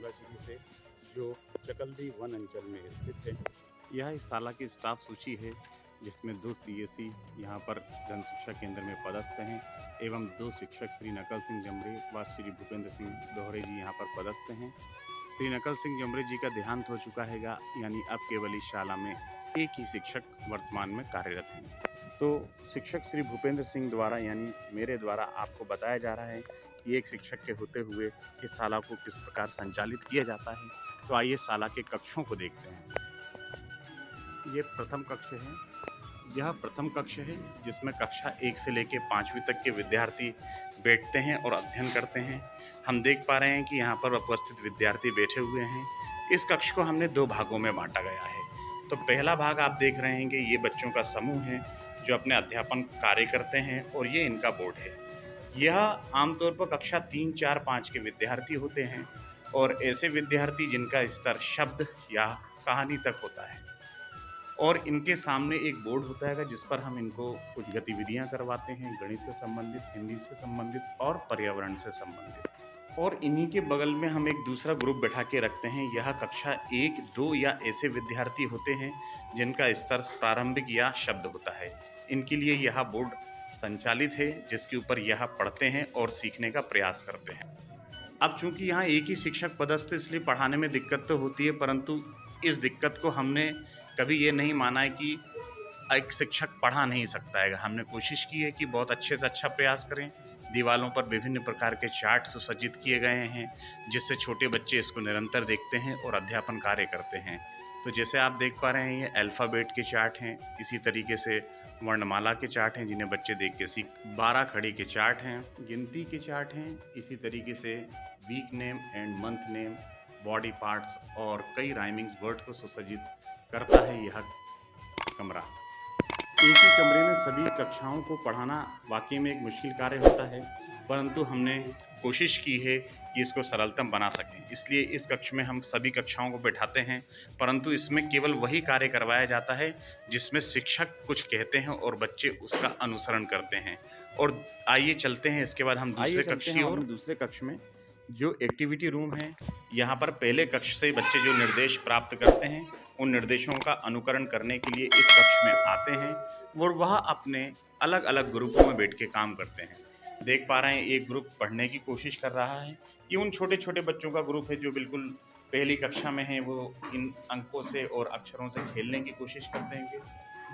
सोमलाझिरी से, जो चकल्दी वन अंचल में स्थित है। यह इस शाला की स्टाफ सूची है, जिसमें 2 सीएसी यहाँ पर जन शिक्षा केंद्र में पदस्थ हैं एवं 2 शिक्षक श्री नकल सिंह जमरे व श्री भूपेंद्र सिंह दोहरे जी यहाँ पर पदस्थ हैं। श्री नकल सिंह जमरे जी का देहांत हो चुका है, यानी अब केवल इस शाला में एक ही शिक्षक वर्तमान में कार्यरत हैं। तो शिक्षक श्री भूपेंद्र सिंह द्वारा यानी मेरे द्वारा आपको बताया जा रहा है कि एक शिक्षक के होते हुए इस शाला को किस प्रकार संचालित किया जाता है। तो आइए शाला के कक्षों को देखते हैं। ये प्रथम कक्ष है। यह प्रथम कक्ष है, जिसमें कक्षा 1 से लेकर 5वीं तक के विद्यार्थी बैठते हैं और अध्ययन करते हैं। हम देख पा रहे हैं कि यहाँ पर उपस्थित विद्यार्थी बैठे हुए हैं। इस कक्ष को हमने 2 भागों में बांटा गया है। तो पहला भाग आप देख रहे हैं कि ये बच्चों का समूह है जो अपने अध्यापन कार्य करते हैं और ये इनका बोर्ड है। यह आमतौर पर कक्षा 3, 4, 5 के विद्यार्थी होते हैं और ऐसे विद्यार्थी जिनका स्तर शब्द या कहानी तक होता है। और इनके सामने एक बोर्ड होता है जिस पर हम इनको कुछ गतिविधियां करवाते हैं, गणित से संबंधित, हिंदी से संबंधित और पर्यावरण से संबंधित। और इन्हीं के बगल में हम एक दूसरा ग्रुप बैठा के रखते हैं। यह कक्षा 1, 2 या ऐसे विद्यार्थी होते हैं जिनका स्तर प्रारंभिक या शब्द होता है। इनके लिए यह बोर्ड संचालित है, जिसके ऊपर यह पढ़ते हैं और सीखने का प्रयास करते हैं। अब चूंकि यहाँ एक ही शिक्षक पदस्थ, इसलिए पढ़ाने में दिक्कत तो होती है, परंतु इस दिक्कत को हमने कभी ये नहीं माना है कि एक शिक्षक पढ़ा नहीं सकता है। हमने कोशिश की है कि बहुत अच्छे से अच्छा प्रयास करें। दीवालों पर विभिन्न प्रकार के चार्ट सुसज्जित किए गए हैं, जिससे छोटे बच्चे इसको निरंतर देखते हैं और अध्यापन कार्य करते हैं। तो जैसे आप देख पा रहे हैं, ये अल्फ़ाबेट के चार्ट हैं, इसी तरीके से वर्णमाला के चार्ट हैं जिन्हें बच्चे देख के सीख। 12 खड़ी के चार्ट हैं, गिनती के चार्ट हैं, इसी तरीके से week name and month name, body parts और कई राइमिंग्स वर्ड को सुसज्जित करता है यह कमरा। एक ही कमरे में सभी कक्षाओं को पढ़ाना वाकई में एक मुश्किल कार्य होता है, परंतु हमने कोशिश की है कि इसको सरलतम बना सकें। इसलिए इस कक्ष में हम सभी कक्षाओं को बैठाते हैं, परंतु इसमें केवल वही कार्य करवाया जाता है जिसमें शिक्षक कुछ कहते हैं और बच्चे उसका अनुसरण करते हैं। और आइए चलते हैं इसके बाद हम दूसरे कक्ष में, जो एक्टिविटी रूम है। यहाँ पर पहले कक्ष से बच्चे जो निर्देश प्राप्त करते हैं, उन निर्देशों का अनुकरण करने के लिए इस कक्ष में आते हैं और वह अपने अलग अलग ग्रुपों में बैठ के काम करते हैं। देख पा रहे हैं, एक ग्रुप पढ़ने की कोशिश कर रहा है। ये उन छोटे छोटे बच्चों का ग्रुप है जो बिल्कुल पहली कक्षा में है। वो इन अंकों से और अक्षरों से खेलने की कोशिश करते हैं।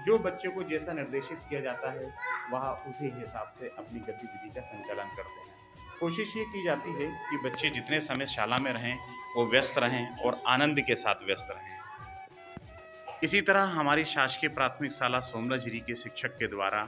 जो बच्चे को जैसा निर्देशित किया जाता है, वह उसी हिसाब से अपनी गतिविधि का संचालन करते हैं। कोशिश ये की जाती है कि बच्चे जितने समय शाला में रहें वो व्यस्त रहें और आनंद के साथ व्यस्त रहें। इसी तरह हमारी शासकीय प्राथमिक शाला सोमलाझिरी के शिक्षक के द्वारा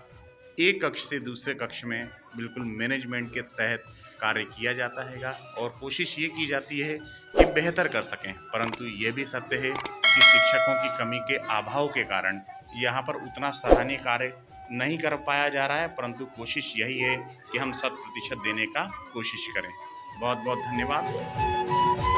एक कक्ष से दूसरे कक्ष में बिल्कुल मैनेजमेंट के तहत कार्य किया जाता है और कोशिश ये की जाती है कि बेहतर कर सकें। परंतु ये भी सत्य है कि शिक्षकों की कमी के अभाव के कारण यहाँ पर उतना सराहनीय कार्य नहीं कर पाया जा रहा है, परंतु कोशिश यही है कि हम 100% देने का कोशिश करें। बहुत बहुत धन्यवाद।